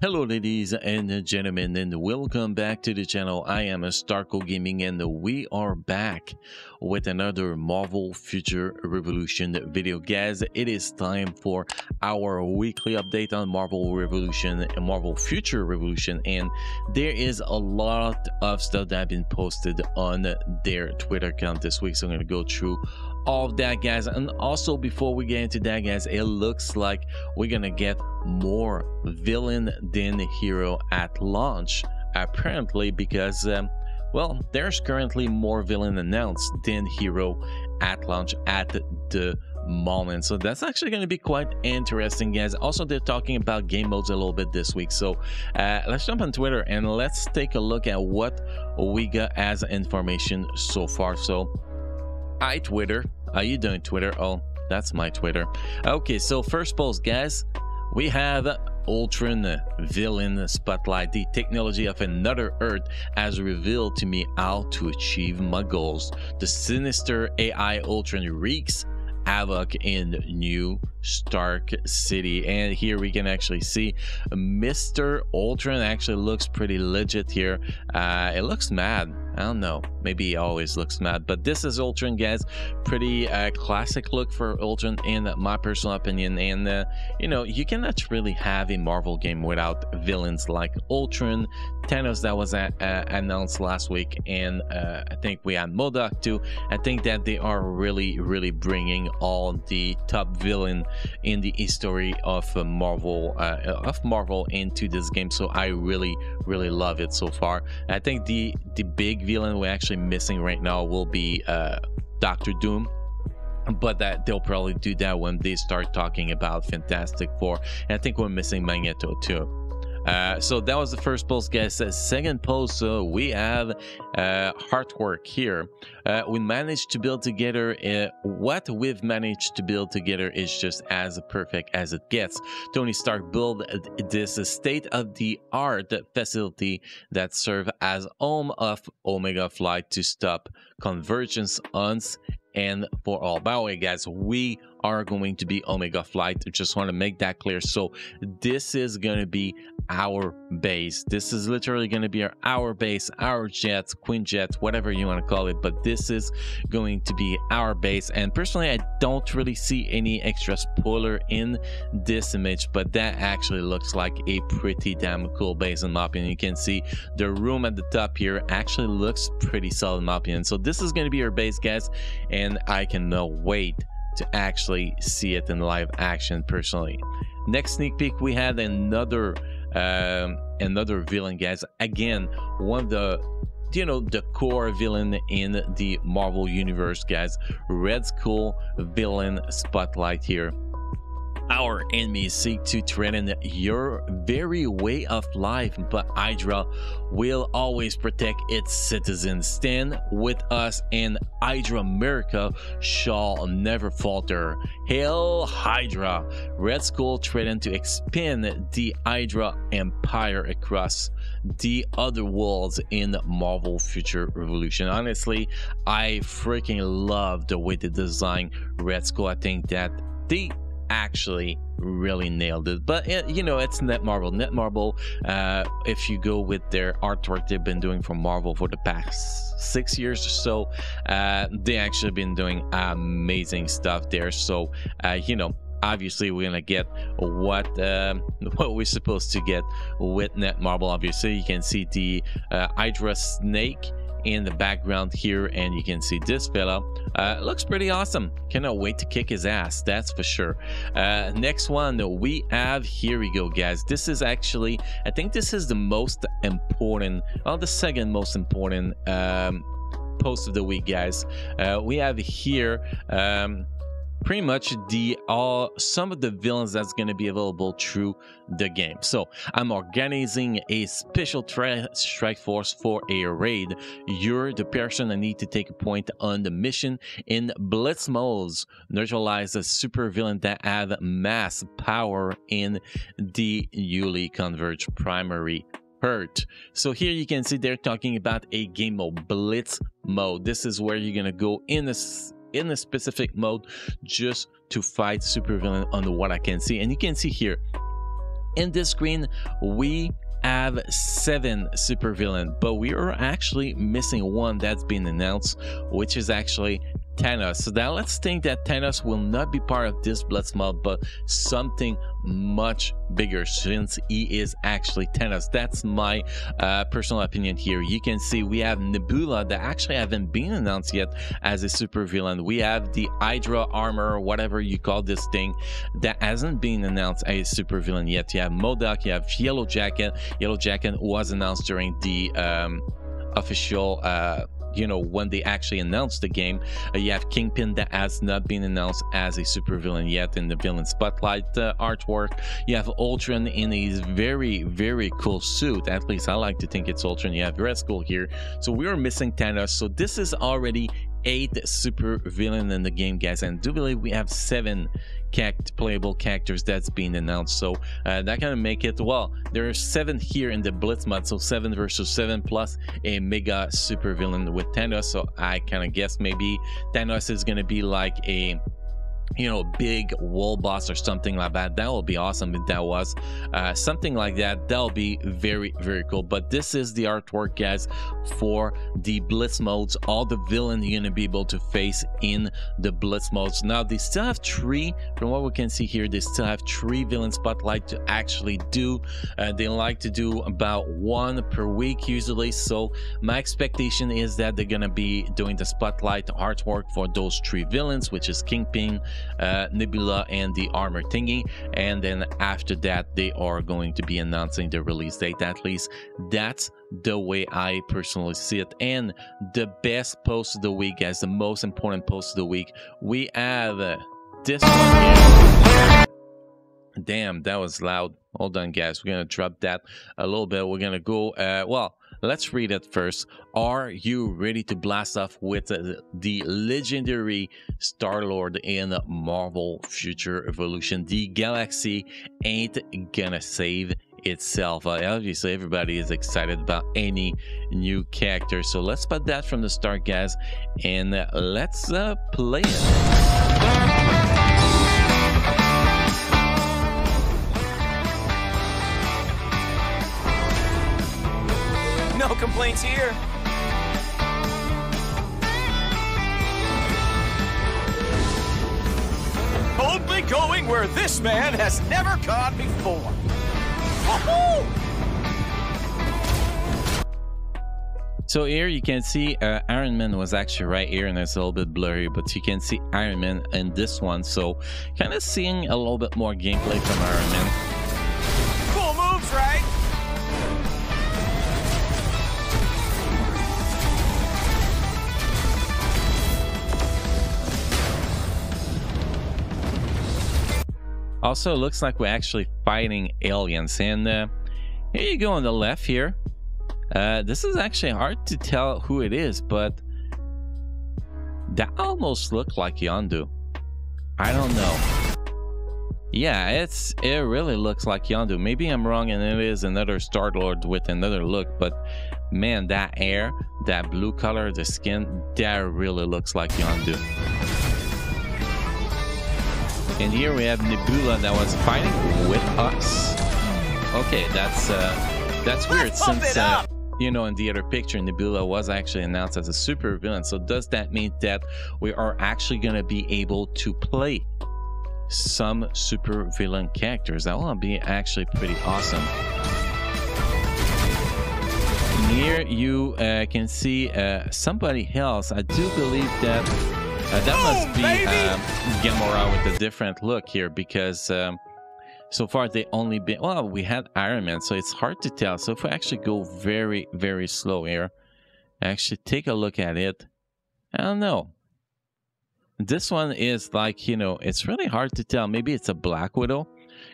Hello ladies and gentlemen, and welcome back to the channel. I am Starco Gaming and we are back with another Marvel Future Revolution video. Guys, it is time for our weekly update on Marvel Revolution and Marvel Future Revolution, and there is a lot of stuff that have been posted on their Twitter account this week, so I'm going to go through all of that, guys. And also, before we get into that, guys, it looks like we're gonna get more villain than hero at launch, apparently, because well, there's currently more villain announced than hero at launch at the moment. So that's actually going to be quite interesting, guys. Also, they're talking about game modes a little bit this week, so let's jump on Twitter and let's take a look at what we got as information so far. So hi Twitter, how you doing, Twitter? Oh, that's my Twitter. Okay, so first post, guys, we have Ultron Villain Spotlight. The technology of another Earth has revealed to me how to achieve my goals. The sinister AI Ultron wreaks havoc in New Stark City, and here we can actually see Mr. Ultron actually looks pretty legit here. It looks mad. I don't know, maybe he always looks mad, but this is Ultron, guys. Pretty classic look for Ultron in my personal opinion. And you know, you cannot really have a Marvel game without villains like Ultron, Thanos that was announced last week, and I think we had MODOK too. I think that they are really bringing all the top villain in the history of Marvel into this game, so I really love it so far. I think the big villain we're actually missing right now will be Doctor Doom, but that they'll probably do that when they start talking about Fantastic Four. And I think we're missing Magneto too. So that was the first post, guys. Second post, so we have artwork here. We managed to build together what we've managed to build together is just as perfect as it gets. Tony Stark built this state-of-the-art facility that serves as home of Omega Flight to stop convergence hunts and for all. By the way, guys, we are going to be Omega Flight. Just want to make that clear. So this is going to be our base. This is literally going to be our base, our jets, Queen jets, whatever you want to call it, but this is going to be our base. And personally, I don't really see any extra spoiler in this image, but that actually looks like a pretty damn cool base in my opinion. You can see the room at the top here actually looks pretty solid in my opinion. So this is going to be our base, guys, and I cannot wait to actually see it in live action personally. Next sneak peek, we had another villain, guys. Again, one of the, you know, the core villain in the Marvel universe, guys. Red Skull villain spotlight here. Our enemies seek to threaten your very way of life, but Hydra will always protect its citizens. Stand with us, and Hydra America shall never falter. Hail Hydra! Red Skull threatened to expand the Hydra Empire across the other worlds in Marvel Future Revolution. Honestly, I freaking love the way they design Red Skull. I think that they actually really nailed it. But you know, it's Netmarble. If you go with their artwork they've been doing for Marvel for the past 6 years or so, they actually been doing amazing stuff there. So you know, obviously we're gonna get what we're supposed to get with Netmarble. Obviously you can see the Hydra snake in the background here, and you can see this fella looks pretty awesome. Cannot wait to kick his ass, that's for sure. Next one we have, here we go, guys. This is actually, I think this is the most important, well, the second most important post of the week, guys. We have here pretty much some of the villains that's going to be available through the game. So I'm organizing a special strike force for a raid. You're the person I need to take a point on the mission. In blitz modes, neutralize a super villain that have mass power in the newly converged primary hurt. So here you can see they're talking about a game mode, blitz mode. This is where you're gonna go in a specific mode just to fight supervillain on what I can see. And you can see here in this screen we have 7 supervillain, but we are actually missing one that's been announced, which is actually Thanos. So now let's think that Thanos will not be part of this Blitzmob, but something much bigger, since he is actually Thanos. That's my personal opinion here. You can see we have Nebula that actually haven't been announced yet as a supervillain. We have the Hydra armor, whatever you call this thing, that hasn't been announced as a supervillain yet. You have MODOK, you have Yellow Jacket. Yellow Jacket was announced during the official you know, when they actually announced the game. You have Kingpin that has not been announced as a supervillain yet in the villain spotlight artwork. You have Ultron in his very cool suit. At least I like to think it's Ultron. You have Red Skull here. So we are missing Thanos. So this is already 8 supervillain in the game, guys, and I do believe we have 7 playable characters that's being announced. So that kind of make it, well, there are 7 here in the Blitz mod, so 7 versus 7 plus a mega supervillain with Thanos. So I kind of guess maybe Thanos is gonna be like a, you know, big wall boss or something like that. That will be awesome if that was something like that. That'll be very cool. But this is the artwork, guys, for the Blitz modes. All the villains you're gonna be able to face in the Blitz modes. Now they still have 3, from what we can see here, they still have 3 villain spotlight to actually do. They like to do about 1 per week usually, so my expectation is that they're gonna be doing the spotlight artwork for those 3 villains, which is Kingpin, Nebula, and the armor thingy, and then after that they are going to be announcing the release date. At least that's the way I personally see it. And the best post of the week, guys, the most important post of the week, we have this one here. Damn, that was loud. Hold on, guys, we're gonna drop that a little bit. We're gonna go well, let's read it first. Are you ready to blast off with the legendary Star-Lord in Marvel Future Evolution? The galaxy ain't gonna save itself. Obviously everybody is excited about any new character, so let's put that from the start, guys, and let's play it. No complaints here. Boldly going where this man has never gone before. So here you can see Iron Man was actually right here, and it's a little bit blurry, but you can see Iron Man in this one. So kind of seeing a little bit more gameplay from Iron Man. Cool moves, right? Also, it looks like we're actually fighting aliens, and here you go on the left here. This is actually hard to tell who it is, but that almost looked like Yondu. I don't know. Yeah, it really looks like Yondu. Maybe I'm wrong and it is another Star-Lord with another look, but man, that hair, that blue color, the skin, that really looks like Yondu. And here we have Nebula that was fighting with us. Okay, that's weird, since you know, in the other picture Nebula was actually announced as a super villain. So does that mean that we are actually gonna be able to play some super villain characters? That will be actually pretty awesome. And here you can see somebody else. I do believe that that must be Gamora with a different look here, because so far they only been, well, we had Iron Man, so it's hard to tell. So if we actually go very slow here, actually take a look at it, I don't know. This one is like, you know, it's really hard to tell. Maybe it's a Black Widow.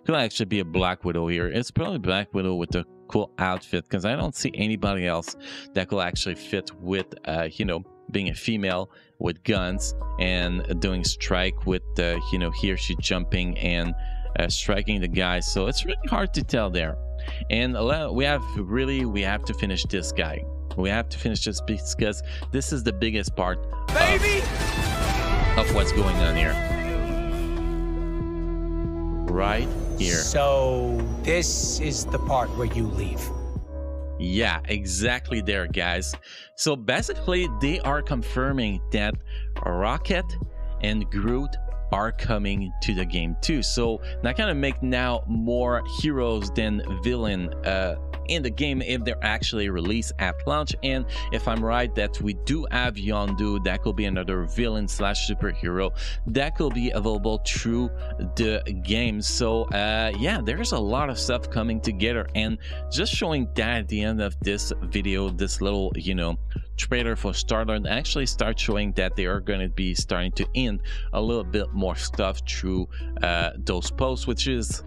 Could actually be a Black Widow here. It's probably Black Widow with a cool outfit, because I don't see anybody else that could actually fit with you know, being a female with guns and doing strike with you know, here she jumping and striking the guys. So it's really hard to tell there. And we have to finish this guy. We have to finish this because this is the biggest part of what's going on here. Right here. So this is the part where you leave. Yeah, exactly there, guys. So basically, they are confirming that Rocket and Groot are coming to the game too. So that kind of make now more heroes than villain in the game if they're actually released at launch. And if I'm right, that we do have Yondu, that could be another villain slash superhero that could be available through the game. So yeah, there's a lot of stuff coming together, and just showing that at the end of this video, this little, you know, trailer for Star-Lord actually start showing that they are going to be starting to end a little bit more stuff through those posts, which is,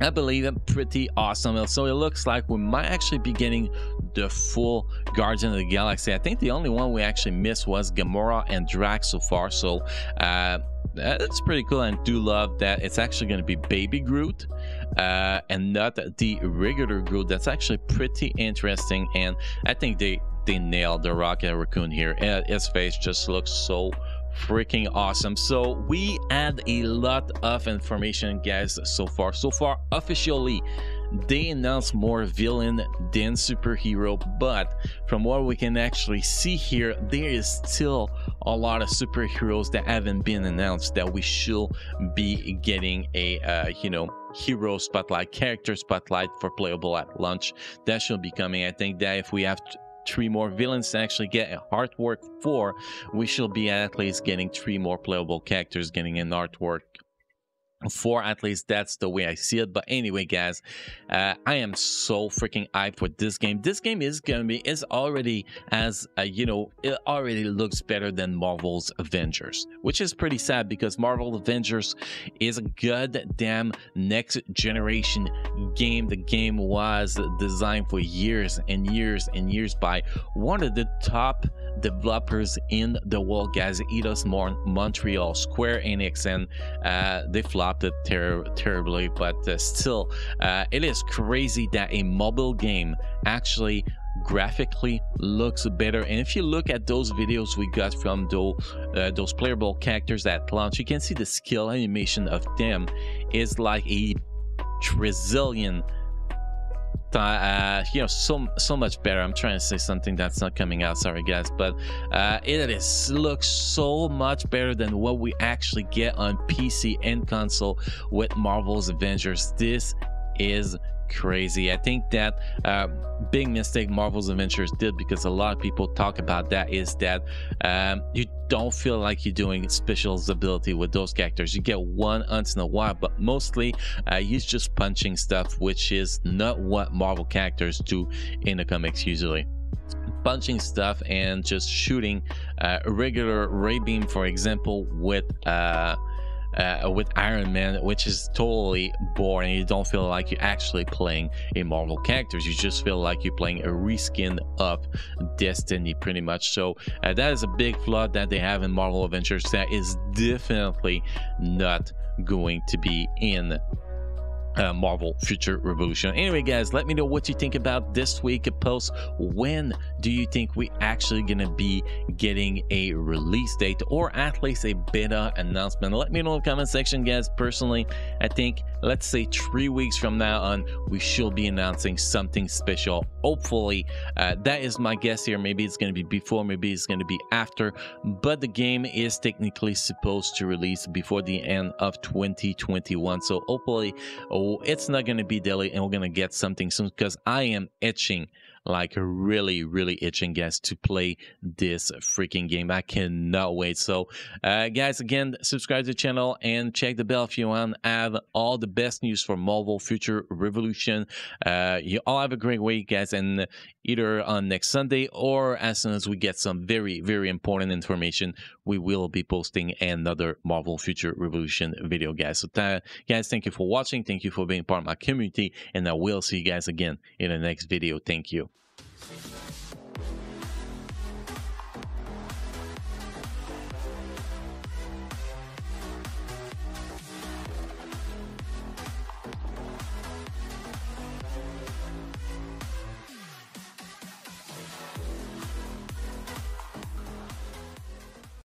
I believe, pretty awesome. So it looks like we might actually be getting the full Guardian of the Galaxy. I think the only one we actually missed was Gamora and Drax so far. So that's pretty cool. And I do love that it's actually going to be Baby Groot and not the regular Groot. That's actually pretty interesting. And I think they nailed the Rocket Raccoon here. His face just looks so freaking awesome. So we had a lot of information, guys, so far officially they announced more villain than superhero, but from what we can actually see here, there is still a lot of superheroes that haven't been announced that we should be getting a you know, hero spotlight, character spotlight for playable at launch. That should be coming. I think that if we have 3 more villains to actually get a artwork for, we should be at least getting 3 more playable characters getting an artwork for. At least that's the way I see it. But anyway, guys, I am so freaking hyped for this game. This game is gonna be, is already, as you know, it already looks better than Marvel's Avengers, which is pretty sad because Marvel Avengers is a goddamn next generation game. The game was designed for years and years and years by one of the top developers in the world, guys, Eidos Montreal, Square Enix, and they flopped it terribly, but still, it is crazy that a mobile game actually graphically looks better. And if you look at those videos we got from those playable characters at launch, you can see the skill animation of them is like a trillion you know, so much better. I'm trying to say something that's not coming out, sorry guys, but it looks so much better than what we actually get on PC and console with Marvel's Avengers. This is crazy. I think that big mistake Marvel's Avengers did, because a lot of people talk about that, is that you don't feel like you're doing special ability with those characters. You get one once in a while, but mostly you're just punching stuff, which is not what Marvel characters do in the comics usually. Punching stuff and just shooting a regular ray beam, for example, with Iron Man, which is totally boring. You don't feel like you're actually playing a Marvel characters. You just feel like you're playing a reskin of Destiny, pretty much. So that is a big flaw that they have in Marvel Avengers that is definitely not going to be in Marvel Future Revolution. Anyway, guys, let me know what you think about this week post. When do you think we actually gonna be getting a release date, or at least a beta announcement? Let me know in the comment section, guys. Personally, I think, let's say 3 weeks from now on, we should be announcing something special. Hopefully, that is my guess here. Maybe it's gonna be before, maybe it's gonna be after, but the game is technically supposed to release before the end of 2021. So hopefully, it's not going to be delayed and we're going to get something soon, because I am itching, like really itching, guys, to play this freaking game. I cannot wait. So guys, again, subscribe to the channel and check the bell if you want to have all the best news for Marvel Future Revolution. You all have a great week, guys, and either on next Sunday or as soon as we get some very important information, we will be posting another Marvel Future Revolution video, guys. So guys, thank you for watching, thank you for being part of my community, and I will see you guys again in the next video. Thank you.